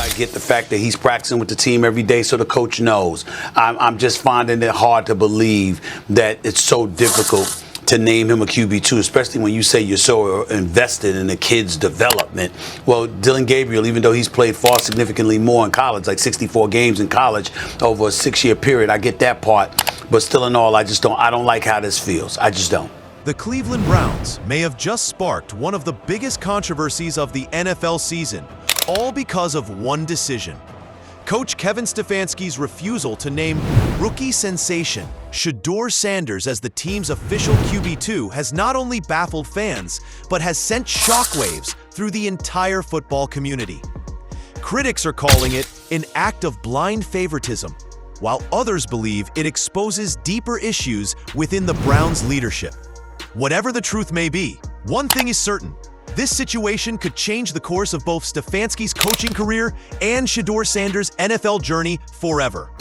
I get the fact that he's practicing with the team every day so the coach knows. I'm just finding it hard to believe that it's so difficult to name him a QB2, especially when you say you're so invested in the kid's development. Well, Dylan Gabriel, even though he's played far significantly more in college, like 64 games in college over a 6-year period, I get that part. But still in all, I don't like how this feels. I just don't. The Cleveland Browns may have just sparked one of the biggest controversies of the NFL season, all because of one decision. Coach Kevin Stefanski's refusal to name rookie sensation Shedeur Sanders as the team's official QB2 has not only baffled fans, but has sent shockwaves through the entire football community. Critics are calling it an act of blind favoritism, while others believe it exposes deeper issues within the Browns' leadership. Whatever the truth may be, one thing is certain. This situation could change the course of both Stefanski's coaching career and Shedeur Sanders' NFL journey forever.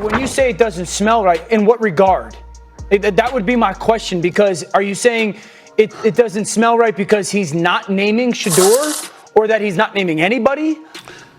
When you say it doesn't smell right, in what regard? That would be my question, because are you saying it doesn't smell right because he's not naming Shedeur, or that he's not naming anybody?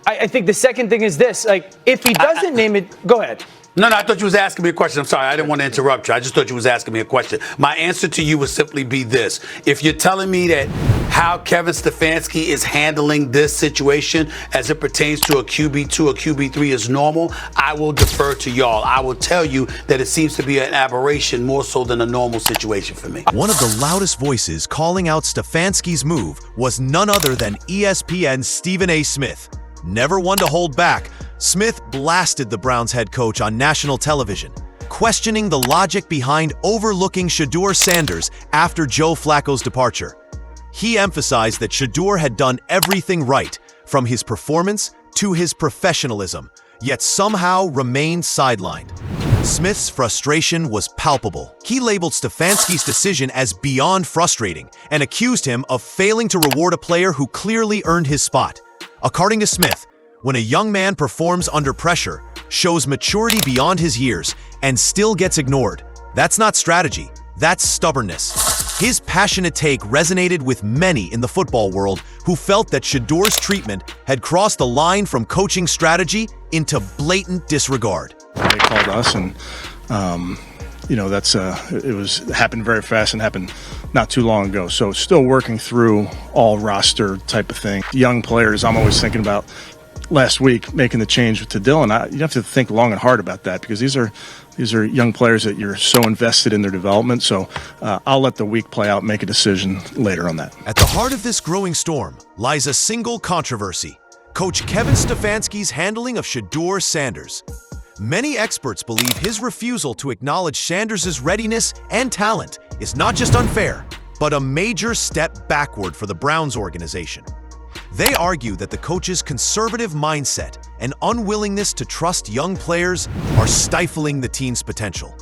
I think the second thing is this, like, if he doesn't name it, go ahead. No, I thought you was asking me a question. I'm sorry, I didn't want to interrupt you. I just thought you was asking me a question. My answer to you would simply be this. If you're telling me that how Kevin Stefanski is handling this situation as it pertains to a QB2 or QB3 is normal, I will defer to y'all. I will tell you that it seems to be an aberration more so than a normal situation for me. One of the loudest voices calling out Stefanski's move was none other than ESPN's Stephen A. Smith. Never one to hold back, Smith blasted the Browns head coach on national television, questioning the logic behind overlooking Shedeur Sanders after Joe Flacco's departure. He emphasized that Shedeur had done everything right, from his performance to his professionalism, yet somehow remained sidelined. Smith's frustration was palpable. He labeled Stefanski's decision as beyond frustrating and accused him of failing to reward a player who clearly earned his spot. According to Smith, when a young man performs under pressure, shows maturity beyond his years, and still gets ignored, that's not strategy, that's stubbornness. His passionate take resonated with many in the football world who felt that Shedeur's treatment had crossed the line from coaching strategy into blatant disregard. They called us, and it happened very fast and happened not too long ago. So still working through all roster type of thing. Young players, I'm always thinking about last week making the change to Dylan. You have to think long and hard about that, because these are young players that you're so invested in their development. So I'll let the week play out, make a decision later on that. At the heart of this growing storm lies a single controversy: Coach Kevin Stefanski's handling of Shedeur Sanders. Many experts believe his refusal to acknowledge Sanders' readiness and talent is not just unfair, but a major step backward for the Browns organization. They argue that the coach's conservative mindset and unwillingness to trust young players are stifling the team's potential.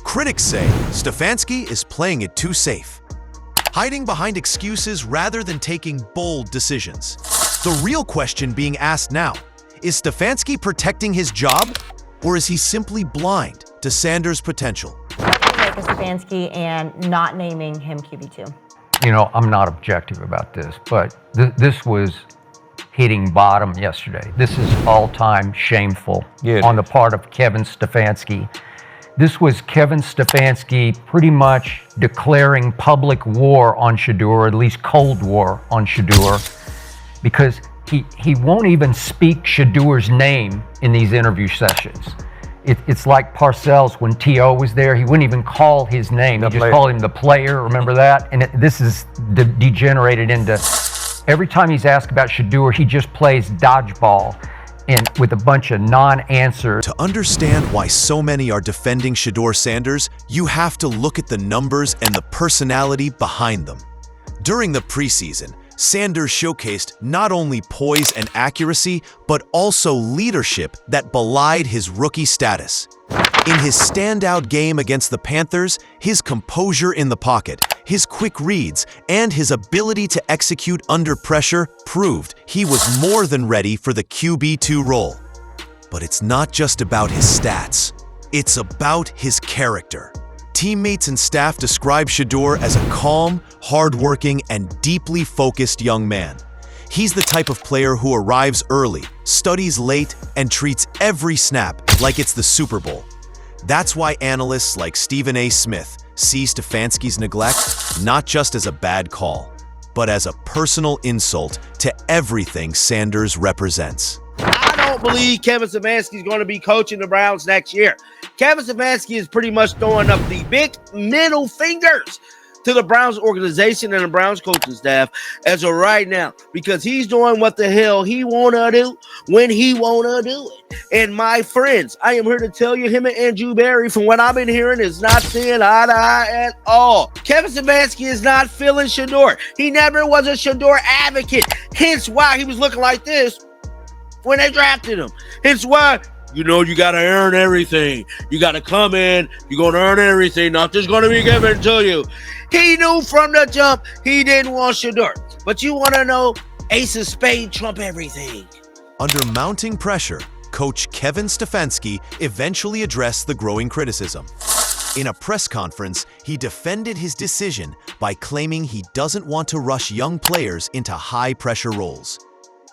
Critics say Stefanski is playing it too safe, hiding behind excuses rather than taking bold decisions. The real question being asked now, is Stefanski protecting his job, or is he simply blind to Sanders' potential? What do you make of Stefanski and not naming him QB2? You know, I'm not objective about this, but this was hitting bottom yesterday. This is all-time shameful on the part of Kevin Stefanski. This was Kevin Stefanski pretty much declaring public war on Shedeur, at least Cold War on Shedeur, because he won't even speak Shedeur's name in these interview sessions. It's like Parcells when T.O. was there. He wouldn't even call his name. He just called him the player. Remember that? And this is degenerated into every time he's asked about Shedeur, he just plays dodgeball and with a bunch of non-answers. To understand why so many are defending Shedeur Sanders, you have to look at the numbers and the personality behind them. During the preseason, Sanders showcased not only poise and accuracy, but also leadership that belied his rookie status. In his standout game against the Panthers, his composure in the pocket, his quick reads, and his ability to execute under pressure proved he was more than ready for the QB2 role. But it's not just about his stats, it's about his character. Teammates and staff describe Shedeur as a calm, hardworking, and deeply focused young man. He's the type of player who arrives early, studies late, and treats every snap like it's the Super Bowl. That's why analysts like Stephen A. Smith see Stefanski's neglect not just as a bad call, but as a personal insult to everything Sanders represents. I don't believe Kevin Stefanski is going to be coaching the Browns next year. Kevin Stefanski is pretty much throwing up the big middle fingers to the Browns organization and the Browns coaching staff as of right now, because he's doing what the hell he want to do when he want to do it. And my friends, I am here to tell you, him and Andrew Berry, from what I've been hearing, is not seeing eye to eye at all. Kevin Stefanski is not feeling Shedeur. He never was a Shedeur advocate, hence why he was looking like this when they drafted him. Hence why, you got to earn everything. You got to come in. You're going to earn everything. Not just going to be given to you. He knew from the jump he didn't want Shedeur. But you want to know, ace of spades trump everything. Under mounting pressure, coach Kevin Stefanski eventually addressed the growing criticism. In a press conference, he defended his decision by claiming he doesn't want to rush young players into high-pressure roles.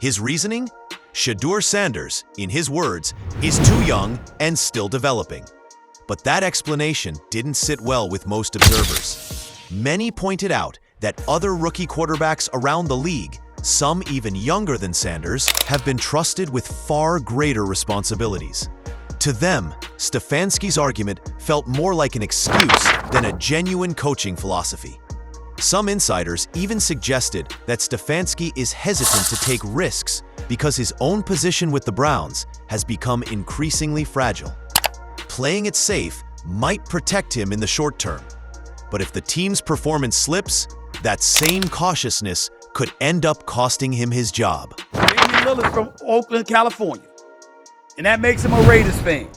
His reasoning? Shedeur Sanders, in his words, is too young and still developing. But that explanation didn't sit well with most observers. Many pointed out that other rookie quarterbacks around the league, some even younger than Sanders, have been trusted with far greater responsibilities. To them, Stefanski's argument felt more like an excuse than a genuine coaching philosophy. Some insiders even suggested that Stefanski is hesitant to take risks because his own position with the Browns has become increasingly fragile. Playing it safe might protect him in the short term, but if the team's performance slips, that same cautiousness could end up costing him his job. Damian Lillard from Oakland, California, and that makes him a Raiders fan.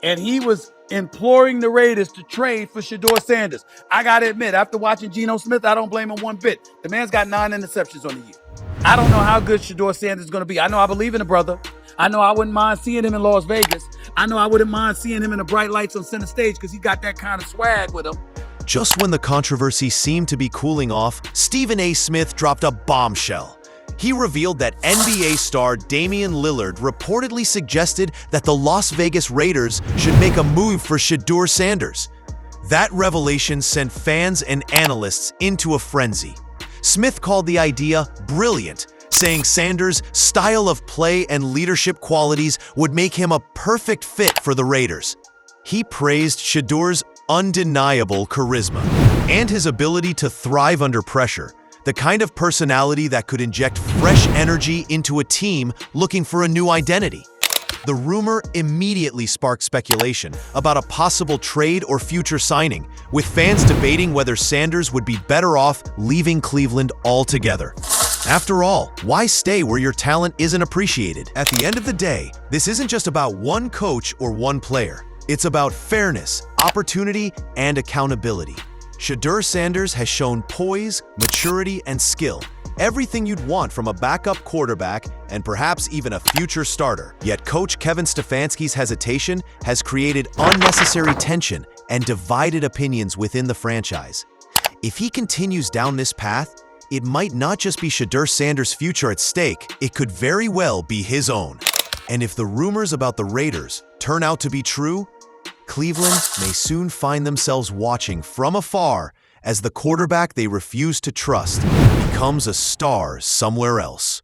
And he was imploring the Raiders to trade for Shedeur Sanders. I got to admit, after watching Geno Smith, I don't blame him one bit. The man's got 9 interceptions on the year. I don't know how good Shedeur Sanders is going to be. I know I believe in the brother. I know I wouldn't mind seeing him in Las Vegas. I know I wouldn't mind seeing him in the bright lights on center stage because he got that kind of swag with him. Just when the controversy seemed to be cooling off, Stephen A. Smith dropped a bombshell. He revealed that NBA star Damian Lillard reportedly suggested that the Las Vegas Raiders should make a move for Shedeur Sanders. That revelation sent fans and analysts into a frenzy. Smith called the idea brilliant, saying Sanders' style of play and leadership qualities would make him a perfect fit for the Raiders. He praised Shedeur's undeniable charisma and his ability to thrive under pressure, the kind of personality that could inject fresh energy into a team looking for a new identity. The rumor immediately sparked speculation about a possible trade or future signing, with fans debating whether Sanders would be better off leaving Cleveland altogether. After all, why stay where your talent isn't appreciated? At the end of the day, this isn't just about one coach or one player. It's about fairness, opportunity, and accountability. Shedeur Sanders has shown poise, maturity, and skill, everything you'd want from a backup quarterback and perhaps even a future starter. Yet coach Kevin Stefanski's hesitation has created unnecessary tension and divided opinions within the franchise. If he continues down this path, it might not just be Shedeur Sanders' future at stake, it could very well be his own. And if the rumors about the Raiders turn out to be true, Cleveland may soon find themselves watching from afar as the quarterback they refuse to trust becomes a star somewhere else.